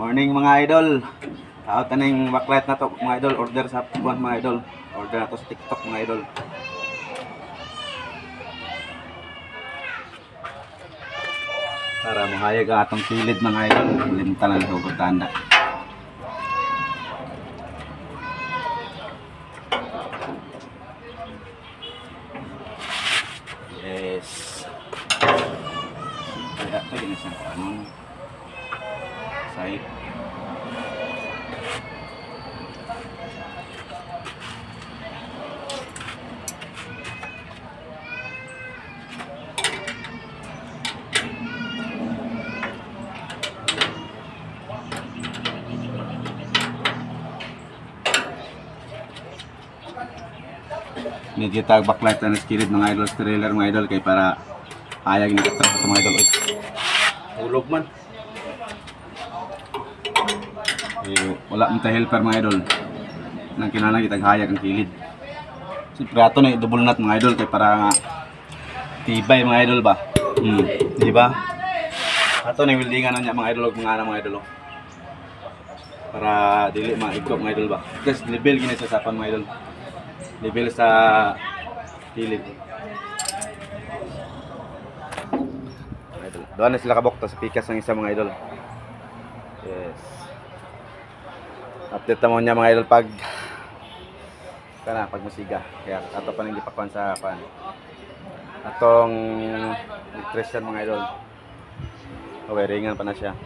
Morning mga idol. Out na yung backlight na to mga idol. Order sa buwan mga idol. Order na to sa TikTok mga idol. Para mahayag ang atong kilid mga idol. Linta lang ito tanda. Yes. Kaya ito ginasang ko anong side. Medyo tag backlight na skillet mga idol, trailer mga idol kay para ayag ni katras ito mga idol. Ulog man. Wala mong helper mga idol. Nang kinahanglan kitag hayag ang kilid. Siyempre ato na double nut mga idol kay para tibay mga idol ba. Di ba? Ato na weldingan na niya mga idol ug mga idol. Para dili maigkop mga idol ba. Kasi level gini sa sapan mga idol. Level sa kilid. Idol. Doon na sila kabukta sa pikas ng isa mga idol. Yes. Update mo niya mga idol pag pag masiga. Kaya ato pa nang gipakuan sa pan. Atong nutrition mga idol. Wiringan pa na siya.